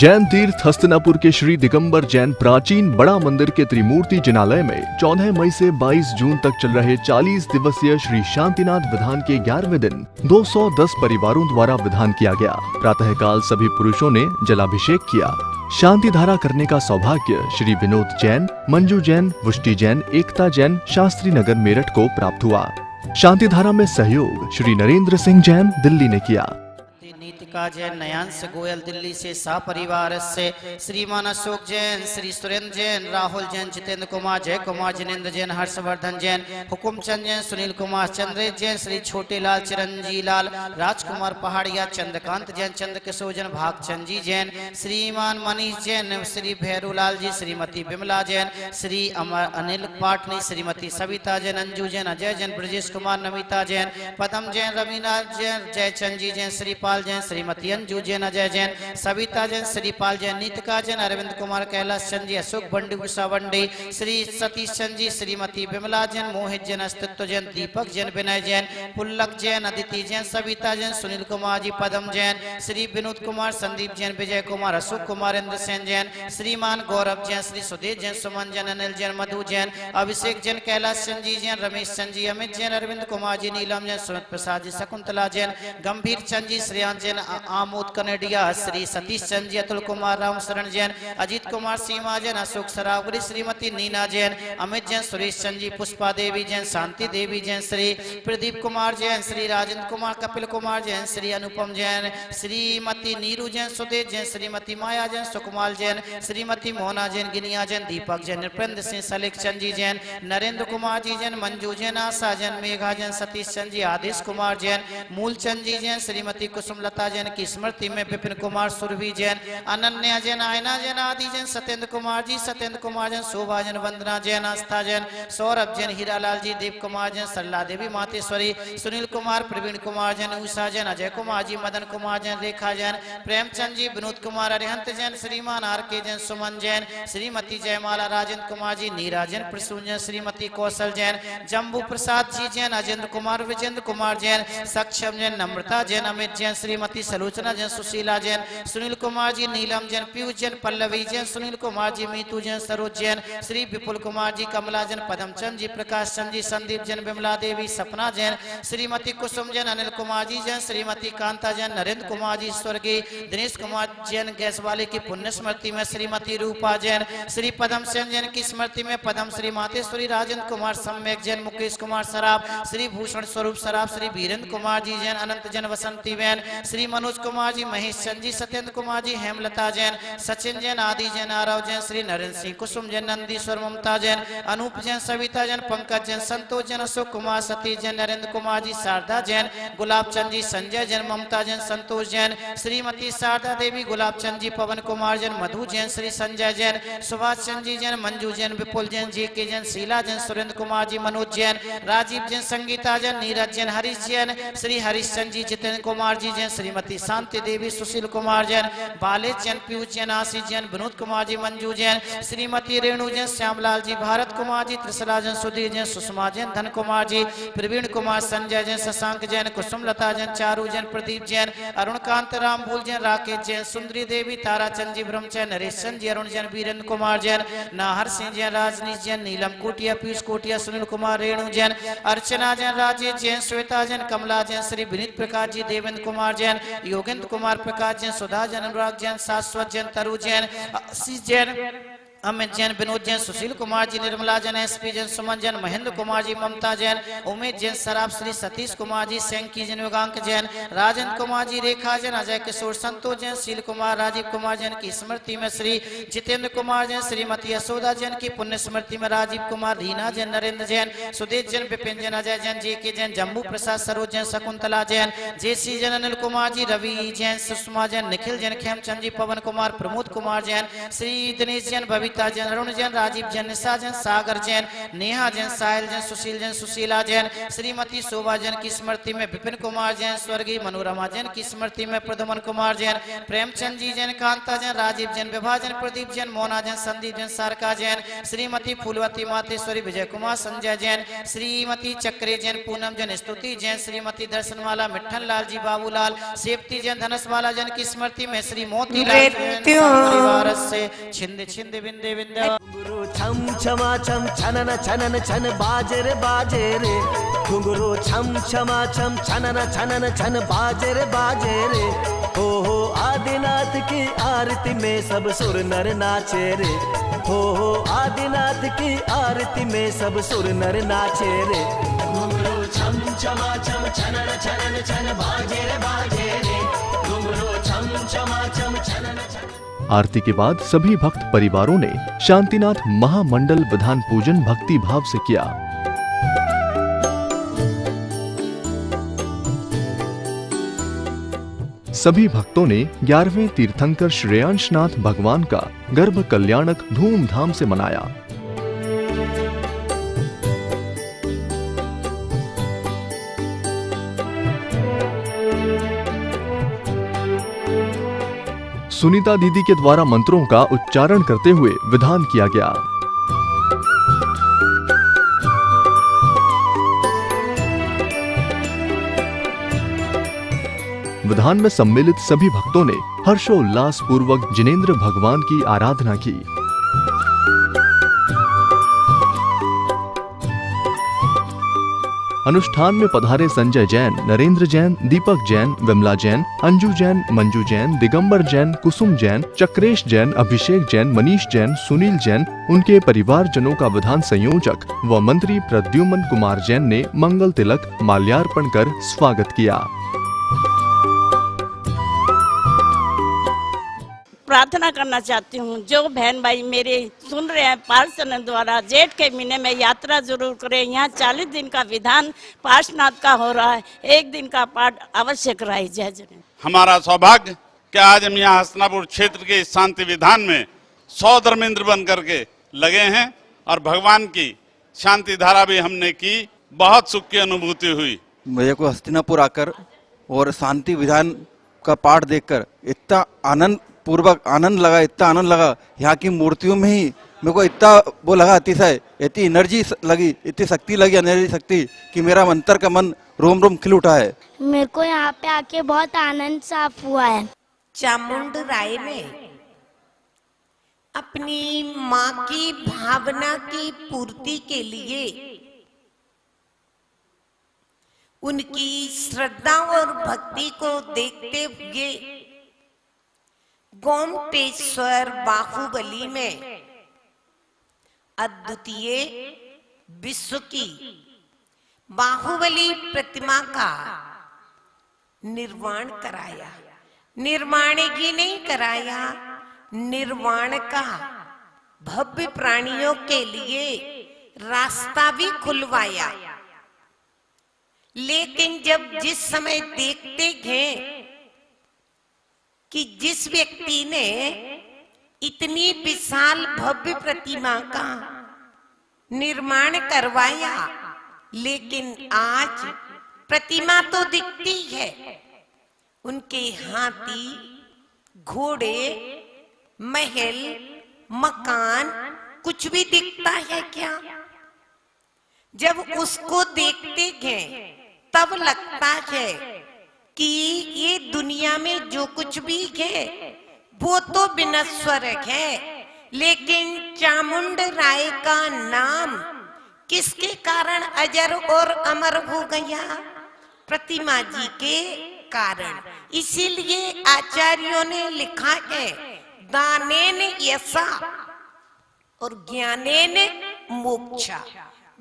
जैन तीर्थ हस्तिनापुर के श्री दिगंबर जैन प्राचीन बड़ा मंदिर के त्रिमूर्ति जिनालय में 14 मई से 22 जून तक चल रहे 40 दिवसीय श्री शांतिनाथ विधान के 11वें दिन 210 परिवारों द्वारा विधान किया गया। प्रातःकाल सभी पुरुषों ने जलाभिषेक किया। शांति धारा करने का सौभाग्य श्री विनोद जैन, मंजू जैन, वुष्टि जैन, एकता जैन, शास्त्री नगर मेरठ को प्राप्त हुआ। शांति धारा में सहयोग श्री नरेंद्र सिंह जैन दिल्ली ने किया। नीतिका जैन, नयांश गोयल दिल्ली से सपरिवार से, श्रीमान अशोक जैन, श्री सुरेंद्र जैन, राहुल जैन, जितेंद्र कुमार, जय कुमार, जिनेन्द्र जैन, हर्षवर्धन जैन, हुकुमचंद जैन, सुनील कुमार, चंद्रेश जैन, श्री छोटे लाल, चिरंजी लाल, राजकुमार पहाड़िया, चंद्रकांत जैन, चंद्रकिशोर जैन, भागचंद जी जैन, श्रीमान मनीष जैन, श्री भैरूलाल जी, श्रीमती विमला जैन, श्री अमर अनिल पाटनी, श्रीमती सविता जैन, अंजू जैन, अजय जैन, ब्रजेश कुमार, नमिता जैन, पदम जैन, रवीनाथ जैन, जयचंद जी जैन, श्रीपाल जैन, श्रीमती अंजू जैन, अजय जैन, सविता जैन, श्रीपाल जैन, नीतिका जैन, अरविंद कुमार, कैलाश चंद जी, अशोक बंडी, उषा बंडी, श्री सतीश चंद जी, श्रीमती विमला जैन, मोहित जैन, अस्तित्व जैन, दीपक जैन, विनय जैन, पुल्लक जैन, अदिति जैन, सविता जैन, सुनील कुमार जी, पदम जैन, श्री विनोद कुमार, संदीप जैन, विजय कुमार, अशोक कुमार, इंद्र सेन जैन, श्रीमान गौरव जैन, श्री सुधीर जैन, सुमन जैन, अनिल जैन, मधु जैन, अभिषेक जैन, कैलाश चंद जी जैन, रमेश चंद जी, अमित जैन, अरविंद कुमार जी, नीलम जैन, सुमित प्रसाद जी, शकुंतला जैन, गंभीर चंद जी, श्रेयांश जैन, आमोद कनेडिया, श्री सतीश चंद जी, अतुल कुमार, राम शरण जैन, अजीत कुमार, सीमा जैन, अशोक सरावरी, श्रीमती नीना जैन, अमित जैन, सुरेश चंद जी, पुष्पा देवी जैन, शांति देवी जैन, श्री प्रदीप कुमार जैन, श्री राजेंद्र कुमार, कपिल कुमार जैन, श्री अनुपम जैन, श्रीमती नीरू जैन, सुदेश जैन, श्रीमती माया जैन, सुकुमाल जैन, श्रीमती मोहना जैन, गिनिया जैन, दीपक जैन, नृपेंद्र सिंह, सलेख चंद जी जैन, नरेंद्र कुमार जी जैन, मंजू जैन, आशा जैन, मेघा जैन, सतीश चंद जी, आदेश कुमार जैन, मूलचंद जी जैन, श्रीमती कुसुमलता जैन की स्मृति में विपिन कुमार, सुरभि जैन, अनन्या जैन, आयना जैन, आदि जैन, सत्येंद्र कुमार जी, सत्येंद्र कुमार जैन, शोभा जैन, वंदना जैन, आस्था जैन, सौरभ जैन, हीरालाल जी, देव कुमार जैन, सरला देवी मातेश्वरी, सुनील कुमार, प्रवीण कुमार जैन, उषा जैन, अजय कुमार जी, मदन कुमार जैन, रेखा जैन, प्रेमचंद जी, विनोद कुमार, अरिहंत जैन, श्रीमान आर के जैन, सुमन जैन, श्रीमती जयमाला, राजेंद्र कुमार जी, नीरा जैन, प्रसून जैन, श्रीमती कौशल जैन, जम्बू प्रसाद जी जैन, अजेंद्र कुमार, विजेंद्र कुमार जैन, सक्षम जैन, नम्रता जैन, अमित जैन, श्रीमती सलोचना जैन, सुशीला जैन, सुनील कुमार जी, नीलम जैन, पीयूष जैन, पल्लवी जैन, सुनील कुमार जी, मीतू जैन, सरोज जैन, श्री विपुल कुमार जी, कमला जैन, पदमचंद जी, प्रकाश चंद जी, संदीप जैन, विमला देवी, सपना जैन, श्रीमती कुसुम जैन, अनिल कुमार जी जैन, श्रीमती कांता जैन, नरेंद्र कुमार जी, स्वर्गीय दिनेश कुमार जैन गैस वाले की पुण्य स्मृति में, श्रीमती रूपा जैन, श्री पदम सेन जैन की स्मृति में, पदम श्री मातेश्वरी, राजेंद्र कुमार, सम्यक जैन, मुकेश कुमार सराब, श्री भूषण स्वरूप सराब, श्री वीरेंद्र कुमार जी जैन, अनंत जैन, वसंती बहन, श्री मनोज कुमार जी, महेश चंद जी, सत्येंद्र कुमार जी, हेमलता जैन, सचिन जैन, आदि जैन, आरव जैन, श्री नरेंद्र सिंह, कुसुम जैन, नंदीश्वर, ममता जैन, अनूप जैन, सविता जैन, पंकज जैन, संतोष जैन, अशोक कुमार, सतीश जैन, नरेंद्र कुमार जी, शारदा जैन, गुलाब चंद जी, संजय जैन, ममता जैन, संतोष जैन, श्रीमती शारदा देवी, गुलाब चंद जी, पवन कुमार जैन, मधु जैन, श्री संजय जैन, सुभाष चंद जी जैन, मंजू जैन, विपुल जैन, जे के जैन, शीला जैन, सुरेंद्र कुमार जी, मनोज जैन, राजीव जैन, संगीता जैन, नीरज जैन, हरीश जैन, श्री हरीश चंद जी, जितेंद्र कुमार जी जैन, श्रीमती शांति देवी, सुशील कुमार जैन, बालेश जैन, पीयूष जैन, आशीष जैन, विनोद कुमार जी, मंजू जैन, श्रीमती रेणु जैन, श्यामलाल जी, भारत कुमार जी, त्रिशला जैन, सुधीर जैन, सुषमा जैन, धन कुमार जी, प्रवीण कुमार, संजय जैन, शशांक जैन, कुसुमलता जैन, चारू जैन, प्रदीप जैन, अरुणकांत राम भूल जैन, राकेश जैन, सुंदरी देवी, तारा चंद जी, ब्रह्मचैन, नरेश चंद जी, अरुण जैन, वीरेंद्र कुमार जैन, नाहर सिंह जैन, राजनीश जैन, नीलम कोटिया, पीयूष कोटिया, सुनील कुमार, रेणु जैन, अर्चना जैन, राजेश जैन, श्वेता जैन, कमला जैन, श्री विनीत प्रकाश जी, देवेंद्र कुमार जैन, योगेंद्र कुमार प्रकाश जैन, सुधा जैन, अनुराग जैन, शाश्वत जैन, तरु जैन, आशीष जैन, अमित जैन, विनोद जैन, सुशील कुमार जी, निर्मला जैन, एसपी जैन, सुमन जैन, महेंद्र कुमार जी, ममता जैन, उमेश जैन, सराब, श्री सतीश कुमार जी, सेंकी जैन, योगांक जैन, राजेंद्र कुमार जी, रेखा जैन, अजय किशोर, संतोष जैन, शील कुमार, राजीव कुमार जैन की स्मृति में, श्री जितेंद्र कुमार जैन, श्रीमती यशोदा जैन की पुण्य स्मृति में, राजीव कुमार, रीना जैन, नरेंद्र जैन, सुदेश जैन, विपिन जैन, अजय जैन, जे के जैन, जम्बू प्रसाद, सरोज जैन, शकुंतला जैन, जेसी जैन, अनिल कुमार जी, रवि जैन, सुषमा जैन, निखिल जैन, खेमचंद जी, पवन कुमार, प्रमोद कुमार जैन, श्री दिनेश जैन, बबीता कविता जैन, अरुण जैन, राजीव जैन, निशा जैन, सागर जैन, नेहा जैन, साहिल जैन, सुशील जैन, सुशीला जैन, श्रीमती शोभा जैन की स्मृति में विपिन कुमार जैन, स्वर्गीय मनोरमा जैन की स्मृति में प्रद्युमन कुमार जैन, प्रेमचंद जी जैन, कांता जैन, राजीव जैन, विभा जैन, प्रदीप जैन, मोना जैन, संदीप जैन, सारका जैन, श्रीमती फूलवती मातेश्वरी, विजय कुमार, संजय जैन, श्रीमती चक्रे जैन, पूनम जैन, स्तुति जैन, श्रीमती दर्शनवाला, मिट्ठन लाल जी, बाबूलाल, सेवती जैन, धनसवाला जैन की स्मृति में श्री मोतीलाल जैन परिवार से छिंद छिंद बिंदे बिंदे। घुंगरू छम छमा छम छनन छनन छन बाजे रे घुंगरू छम छमा छम छनन छन बाजे रे हो आदिनाथ की आरती में सब सुर नर नाचे रे हो आदिनाथ की आरती में सब सुर नर नाचे रे घुंगरू छम छमा छम छनन छन बाजे रे घुंगरू छम छमा छम छनन छन। आरती के बाद सभी भक्त परिवारों ने शांतिनाथ महामंडल विधान पूजन भक्ति भाव से किया। सभी भक्तों ने 11वें तीर्थंकर श्रेयांशनाथ भगवान का गर्भ कल्याणक धूमधाम से मनाया। सुनीता दीदी के द्वारा मंत्रों का उच्चारण करते हुए विधान किया गया। विधान में सम्मिलित सभी भक्तों ने हर्षोल्लास पूर्वक जिनेंद्र भगवान की आराधना की। अनुष्ठान में पधारे संजय जैन, नरेंद्र जैन, दीपक जैन, विमला जैन, अंजू जैन, मंजू जैन, दिगंबर जैन, कुसुम जैन, चक्रेश जैन, अभिषेक जैन, मनीष जैन, सुनील जैन, उनके परिवारजनों का विधान संयोजक व मंत्री प्रद्युमन कुमार जैन ने मंगल तिलक माल्यार्पण कर स्वागत किया। प्रार्थना करना चाहती हूँ, जो बहन भाई मेरे सुन रहे हैं पार्षद द्वारा जेठ के महीने में यात्रा जरूर करें। यहाँ 40 दिन का विधान पार्श्वनाथ का हो रहा है, एक दिन का पाठ अवश्य कराई जाए। हमारा सौभाग्य कि आज हम यहाँ हसनापुर क्षेत्र के इस शांति विधान में 100 धर्मेंद्र बन करके लगे हैं और भगवान की शांति धारा भी हमने की। बहुत सुख की अनुभूति हुई। मेरे को हस्तिनापुर आकर और शांति विधान का पाठ देखकर इतना आनंद लगा, इतना आनंद लगा। यहाँ की मूर्तियों में ही मेरे को इतना वो लगा, अतिशय इतनी एनर्जी लगी, इतनी शक्ति लगी, एनर्जी शक्ति कि मेरा अंतर का मन रोम रोम खिल उठा है। मेरे को यहाँ पे आके बहुत आनंद साफ हुआ है। चामुंड राय ने अपनी माँ की भावना की पूर्ति के लिए उनकी श्रद्धा और भक्ति को देखते हुए गोमटेश्वर बाहुबली में अद्वितीय विश्व की बाहुबली प्रतिमा का निर्माण कराया। निर्माण ही नहीं कराया, निर्माण का भव्य प्राणियों के लिए रास्ता भी खुलवाया। लेकिन जब जिस समय देखते हैं कि जिस व्यक्ति ने इतनी विशाल भव्य प्रतिमा का निर्माण करवाया, लेकिन आज प्रतिमा तो दिखती है, उनके हाथी, घोड़े, महल, मकान कुछ भी दिखता है क्या? जब उसको देखते हैं तब लगता है कि ये दुनिया में जो कुछ भी है वो तो विनश्वर है, लेकिन चामुंड राय का नाम किसके कारण अजर और अमर हो गया? प्रतिमा जी के कारण। इसीलिए आचार्यों ने लिखा है, दानेन यशा और ज्ञानेन मोक्षा।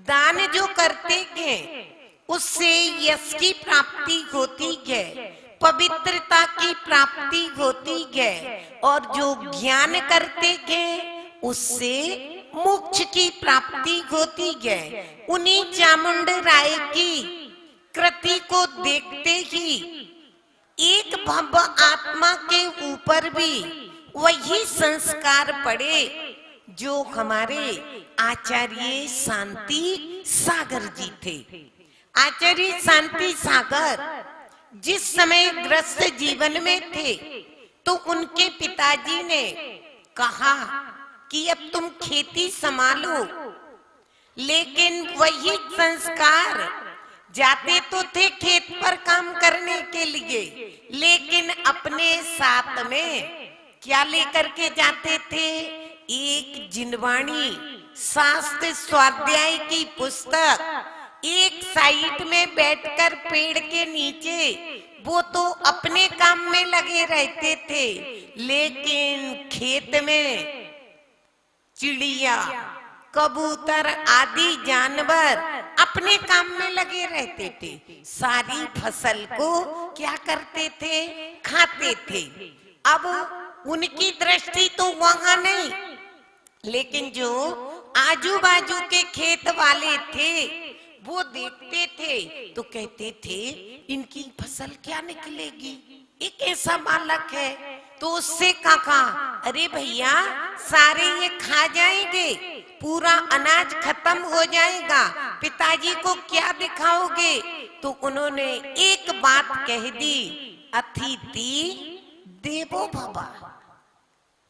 दान जो करते हैं उससे यश की प्राप्ति होती है, पवित्रता की प्राप्ति होती है, और जो ज्ञान करते हैं उससे मोक्ष की प्राप्ति होती है। उन्हीं चामुंड राय की कृति को देखते ही एक भव्य आत्मा के ऊपर भी वही संस्कार पड़े जो हमारे आचार्य शांति सागर जी थे। आचार्य शांति सागर जिस समय ग्रस्त जीवन में थे तो उनके पिताजी ने कहा कि अब तुम खेती संभालो, लेकिन वही संस्कार जाते तो थे खेत पर काम करने के लिए, लेकिन अपने साथ में क्या लेकर के जाते थे? एक जिनवाणी शास्त्र स्वाध्याय की पुस्तक, एक साइड में बैठकर पेड़ के नीचे वो तो अपने काम में लगे रहते थे, लेकिन खेत में चिड़िया, कबूतर आदि जानवर अपने काम में लगे रहते थे। सारी फसल को क्या करते थे? खाते थे। अब उनकी दृष्टि तो वहां नहीं, लेकिन जो आजू बाजू के खेत वाले थे वो देखते थे तो कहते थे इनकी फसल क्या निकलेगी, एक ऐसा बालक है। तो उससे कहा, अरे भैया सारे ये खा जाएंगे, पूरा अनाज खत्म हो जाएगा, पिताजी को क्या दिखाओगे? तो उन्होंने एक बात कह दी, अतिथि देवो भव।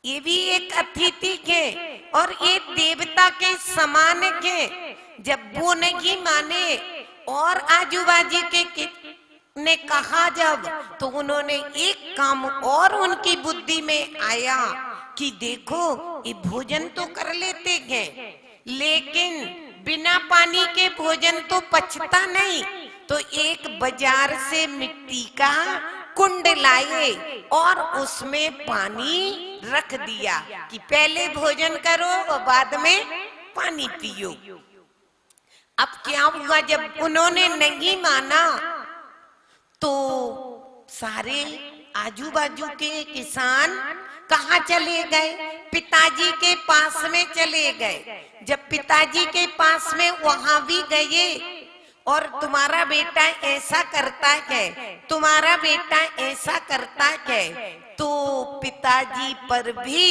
ये भी एक अतिथि के और ये देवता के समान के। जब वो नहीं माने और आजू बाजू के ने कहा जब, तो उन्होंने एक काम और उनकी बुद्धि में आया कि देखो ये भोजन तो कर लेते हैं, लेकिन बिना पानी के भोजन तो पचता नहीं। तो एक बाजार से मिट्टी का कुंड लाए और उसमें पानी रख दिया कि पहले भोजन करो और बाद में पानी पियो। अब क्या हुआ, जब उन्होंने नहीं माना तो सारे आजू बाजू के किसान कहाँ चले गए? पिताजी के पास में चले गए। जब पिताजी के पास में वहां भी गए और तुम्हारा बेटा ऐसा करता है, तुम्हारा बेटा ऐसा करता है, तो पिताजी पर भी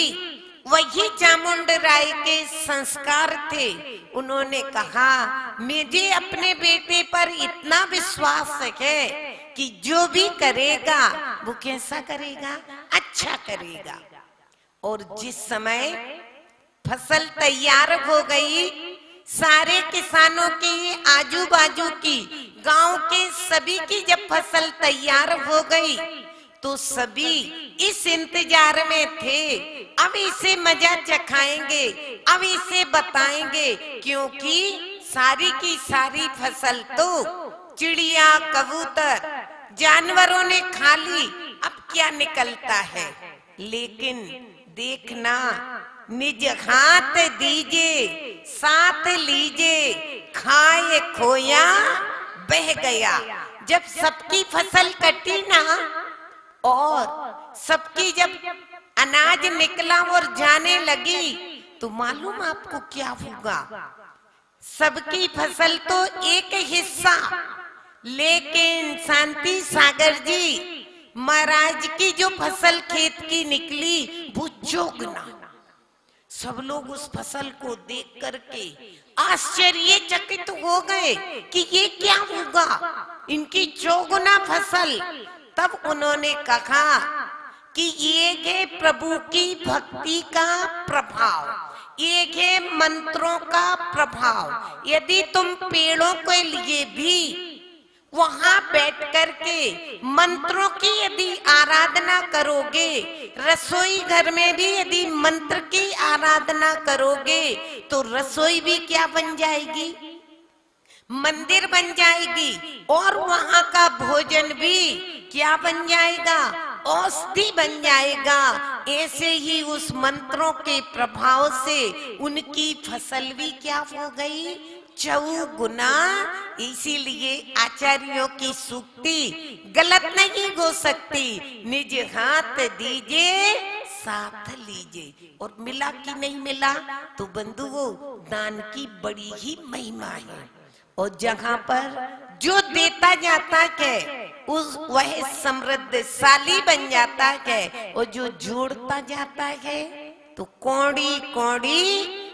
वही चामुंड राय के संस्कार थे। उन्होंने कहा मुझे अपने बेटे पर इतना विश्वास है कि जो भी करेगा वो कैसा करेगा? अच्छा करेगा। और जिस समय फसल तैयार हो गई, सारे किसानों की, आजू बाजू की, गांव के सभी की जब फसल तैयार हो गई तो सभी इस इंतजार में थे, अब इसे मजा चखाएंगे, अब इसे बताएंगे, क्योंकि सारी की सारी फसल तो चिड़िया, कबूतर, जानवरों ने खा ली, अब क्या निकलता है। लेकिन देखना, निज हाथ दीजे साथ लीजे, खाए खोया बह गया। जब सबकी फसल कटी ना और सबकी जब अनाज निकला और जाने लगी, तो मालूम आपको क्या होगा? सबकी फसल तो एक हिस्सा, लेकिन शांति सागर जी महाराज की जो फसल खेत की निकली वो चौगुना। सब लोग उस फसल को देख करके आश्चर्यचकित हो गए कि ये क्या होगा, इनकी चौगुना फसल। तब उन्होंने कहा कि ये है प्रभु की भक्ति का प्रभाव, ये है मंत्रों का प्रभाव। यदि तुम पेड़ों के लिए भी वहां बैठ करके मंत्रों की यदि आराधना करोगे, रसोई घर में भी यदि मंत्र की आराधना करोगे, तो रसोई भी क्या बन जाएगी? मंदिर बन जाएगी। और वहां का भोजन भी क्या बन जाएगा? औषधि बन जाएगा। ऐसे ही उस मंत्रों के प्रभाव से उनकी फसल भी क्या हो गई? चौगुना। इसीलिए आचार्यों की सूक्ति गलत नहीं हो सकती। निज हाथ दीजिए साथ लीजिए। और मिला कि नहीं मिला? तो बंधुओं, दान की बड़ी ही महिमा है। और जहाँ पर जो देता जाता है उस वह समृद्धशाली बन जाता है, और जो जोड़ता जाता है तो कौड़ी कौड़ी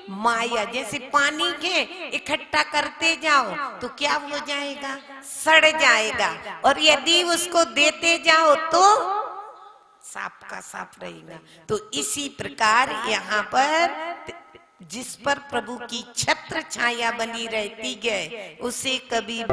माया, जैसे पानी के इकट्ठा करते जाओ तो क्या हो जाएगा, सड़ जाएगा, और यदि उसको देते जाओ तो साफ का साफ रहेगा। तो इसी प्रकार यहाँ पर जिस पर प्रभु की छत्र छाया बनी रहती है उसे कभी